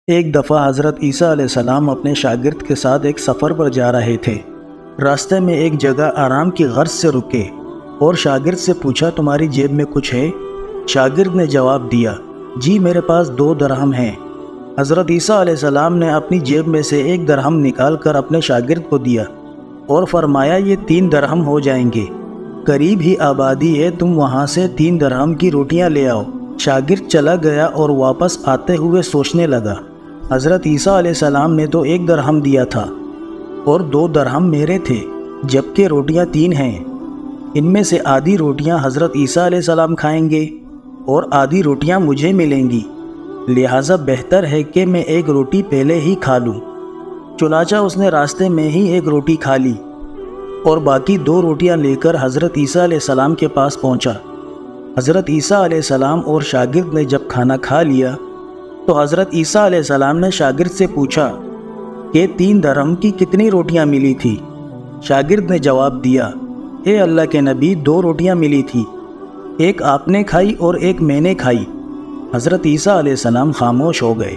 ایک دفعہ حضرت عیسیٰ علیہ السلام اپنے شاگرد کے ساتھ ایک سفر پر جا رہے تھے۔ راستے میں ایک جگہ آرام کی غرض سے رکے اور شاگرد سے پوچھا، تمہاری جیب میں کچھ ہے؟ شاگرد نے جواب دیا، جی میرے پاس 2 درہم ہیں۔ حضرت عیسیٰ علیہ السلام نے اپنی جیب میں سے 1 درہم نکال کر اپنے شاگرد کو دیا اور فرمایا، یہ 3 درہم ہو جائیں گے، قریب ہی آبادی ہے، تم وہاں سے 3 درہم کی روٹیاں لے آؤ۔ شاگرد چلا گیا اور واپس آتے ہوئے سوچنے لگا، حضرت عیسیٰ علیہ السلام نے تو 1 درہم دیا تھا اور 2 درہم میرے تھے، جبکہ روٹیاں 3 ہیں۔ ان میں سے آدھی روٹیاں حضرت عیسیٰ علیہ السلام کھائیں گے اور آدھی روٹیاں مجھے ملیں گی، لہٰذا بہتر ہے کہ میں 1 روٹی پہلے ہی کھا لوں۔ چنانچہ اس نے راستے میں ہی 1 روٹی کھا لی اور باقی 2 روٹیاں لے کر حضرت عیسیٰ علیہ السلام کے پاس پہنچا۔ حضرت عیسیٰ علیہ السلام اور شاگرد نے جب کھانا کھا لیا تو حضرت عیسیٰ علیہ السلام نے شاگرد سے پوچھا کہ 3 درہم کی کتنی روٹیاں ملی تھی؟ شاگرد نے جواب دیا، اے اللہ کے نبی، 2 روٹیاں ملی تھی، 1 آپ نے کھائی اور 1 میں نے کھائی۔ حضرت عیسیٰ علیہ السلام خاموش ہو گئے۔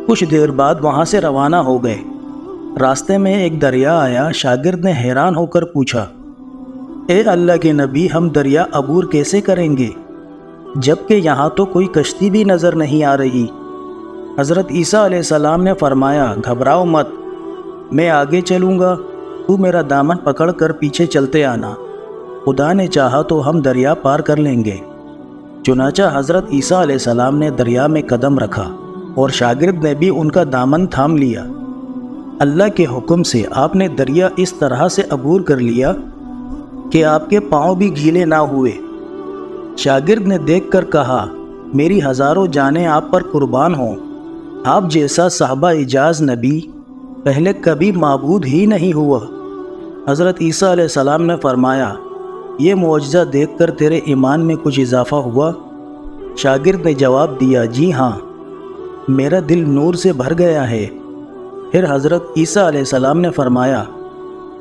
کچھ دیر بعد وہاں سے روانہ ہو گئے۔ راستے میں ایک دریا آیا۔ شاگرد نے حیران ہو کر پوچھا، اے اللہ کے نبی، ہم دریا عبور کیسے کریں گے جبکہ یہاں تو کوئی کشتی بھی نظر نہیں آ رہی؟ حضرت عیسیٰ علیہ السلام نے فرمایا، گھبراؤ مت، میں آگے چلوں گا، تو میرا دامن پکڑ کر پیچھے چلتے آنا، خدا نے چاہا تو ہم دریا پار کر لیں گے۔ چنانچہ حضرت عیسیٰ علیہ السلام نے دریا میں قدم رکھا اور شاگرد نے بھی ان کا دامن تھام لیا۔ اللہ کے حکم سے آپ نے دریا اس طرح سے عبور کر لیا کہ آپ کے پاؤں بھی گیلے نہ ہوئے۔ شاگرد نے دیکھ کر کہا، میری ہزاروں جانیں آپ پر قربان ہوں، آپ جیسا صاحبہ اعجاز نبی پہلے کبھی معبود ہی نہیں ہوا۔ حضرت عیسیٰ علیہ السلام نے فرمایا، یہ معجزہ دیکھ کر تیرے ایمان میں کچھ اضافہ ہوا؟ شاگرد نے جواب دیا، جی ہاں، میرا دل نور سے بھر گیا ہے۔ پھر حضرت عیسیٰ علیہ السلام نے فرمایا،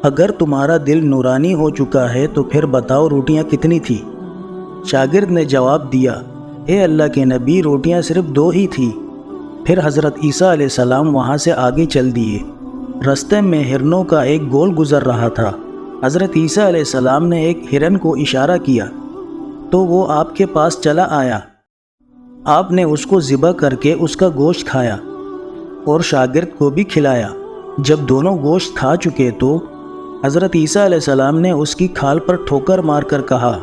اگر تمہارا دل نورانی ہو چکا ہے تو پھر بتاؤ روٹیاں کتنی تھی؟ شاگرد نے جواب دیا، اے اللہ کے نبی، روٹیاں صرف 2 ہی تھی۔ پھر حضرت عیسیٰ علیہ السلام وہاں سے آگے چل دیے۔ رستے میں ہرنوں کا ایک گول گزر رہا تھا۔ حضرت عیسیٰ علیہ السلام نے ایک ہرن کو اشارہ کیا تو وہ آپ کے پاس چلا آیا۔ آپ نے اس کو ذبح کر کے اس کا گوشت کھایا اور شاگرد کو بھی کھلایا۔ جب دونوں گوشت کھا چکے تو حضرت عیسیٰ علیہ السلام نے اس کی کھال پر ٹھوکر مار کر کہا،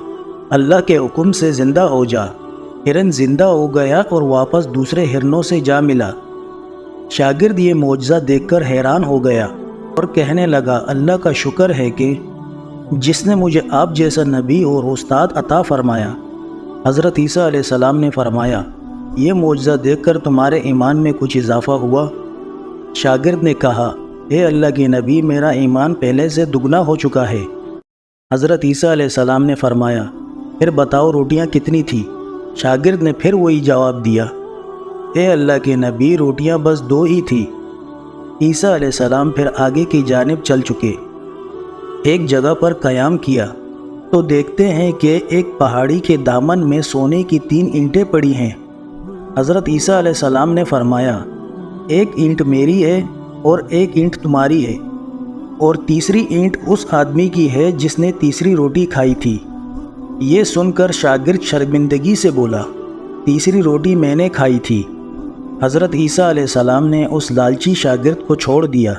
اللہ کے حکم سے زندہ ہو جا۔ ہرن زندہ ہو گیا اور واپس دوسرے ہرنوں سے جا ملا۔ شاگرد یہ معجزہ دیکھ کر حیران ہو گیا اور کہنے لگا، اللہ کا شکر ہے کہ جس نے مجھے آپ جیسا نبی اور استاد عطا فرمایا۔ حضرت عیسیٰ علیہ السلام نے فرمایا، یہ معجزہ دیکھ کر تمہارے ایمان میں کچھ اضافہ ہوا؟ شاگرد نے کہا، اے اللہ کے نبی، میرا ایمان پہلے سے دگنا ہو چکا ہے۔ حضرت عیسیٰ علیہ السلام نے فرمایا، پھر بتاؤ روٹیاں کتنی تھی؟ شاگرد نے پھر وہی جواب دیا، اے اللہ کے نبی، روٹیاں بس 2 ہی تھی۔ عیسیٰ علیہ السلام پھر آگے کی جانب چل چکے۔ ایک جگہ پر قیام کیا تو دیکھتے ہیں کہ ایک پہاڑی کے دامن میں سونے کی 3 اینٹیں پڑی ہیں۔ حضرت عیسیٰ علیہ السلام نے فرمایا، 1 اینٹ میری ہے اور 1 اینٹ تمہاری ہے، اور تیسری اینٹ اس آدمی کی ہے جس نے تیسری روٹی کھائی تھی۔ یہ سن کر شاگرد شرمندگی سے بولا، تیسری روٹی میں نے کھائی تھی۔ حضرت عیسیٰ علیہ السلام نے اس لالچی شاگرد کو چھوڑ دیا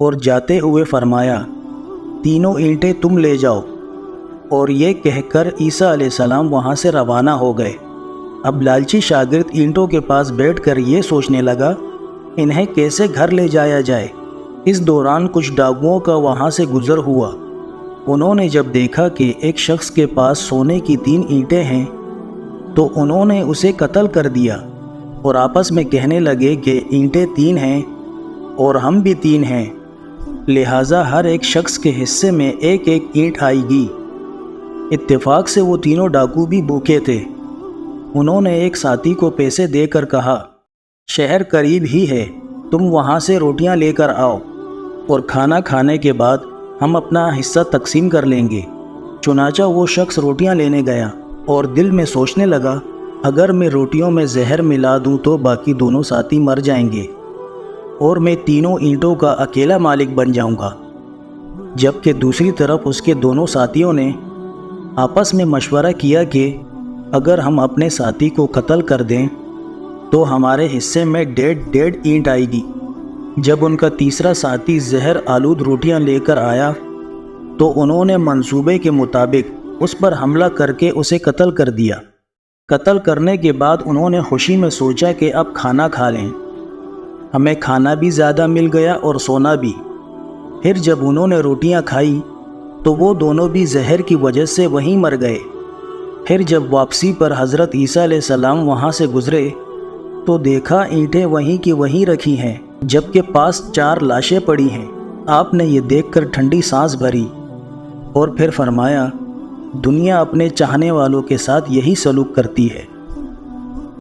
اور جاتے ہوئے فرمایا، تینوں اینٹیں تم لے جاؤ، اور یہ کہہ کر عیسیٰ علیہ السلام وہاں سے روانہ ہو گئے۔ اب لالچی شاگرد اینٹوں کے پاس بیٹھ کر یہ سوچنے لگا، انہیں کیسے گھر لے جایا جائے۔ اس دوران کچھ ڈاکوؤں کا وہاں سے گزر ہوا۔ انہوں نے جب دیکھا کہ ایک شخص کے پاس سونے کی 3 اینٹیں ہیں تو انہوں نے اسے قتل کر دیا اور آپس میں کہنے لگے کہ اینٹیں 3 ہیں اور ہم بھی 3 ہیں، لہٰذا ہر ایک شخص کے حصے میں 1 اینٹ آئے گی۔ اتفاق سے وہ تینوں ڈاکو بھی بھوکے تھے۔ انہوں نے ایک ساتھی کو پیسے دے کر کہا، شہر قریب ہی ہے، تم وہاں سے روٹیاں لے کر آؤ اور کھانا کھانے کے بعد ہم اپنا حصہ تقسیم کر لیں گے۔ چنانچہ وہ شخص روٹیاں لینے گیا اور دل میں سوچنے لگا، اگر میں روٹیوں میں زہر ملا دوں تو باقی دونوں ساتھی مر جائیں گے اور میں تینوں اینٹوں کا اکیلا مالک بن جاؤں گا۔ جبکہ دوسری طرف اس کے دونوں ساتھیوں نے آپس میں مشورہ کیا کہ اگر ہم اپنے ساتھی کو قتل کر دیں تو ہمارے حصے میں 1.5 اینٹ آئے گی۔ جب ان کا تیسرا ساتھی زہر آلود روٹیاں لے کر آیا تو انہوں نے منصوبے کے مطابق اس پر حملہ کر کے اسے قتل کر دیا۔ قتل کرنے کے بعد انہوں نے خوشی میں سوچا کہ اب کھانا کھا لیں، ہمیں کھانا بھی زیادہ مل گیا اور سونا بھی۔ پھر جب انہوں نے روٹیاں کھائی تو وہ دونوں بھی زہر کی وجہ سے وہیں مر گئے۔ پھر جب واپسی پر حضرت عیسیٰ علیہ السلام وہاں سے گزرے تو دیکھا اینٹیں وہیں کی وہیں رکھی ہیں، جبکہ پاس 4 لاشیں پڑی ہیں۔ آپ نے یہ دیکھ کر ٹھنڈی سانس بھری اور پھر فرمایا، دنیا اپنے چاہنے والوں کے ساتھ یہی سلوک کرتی ہے۔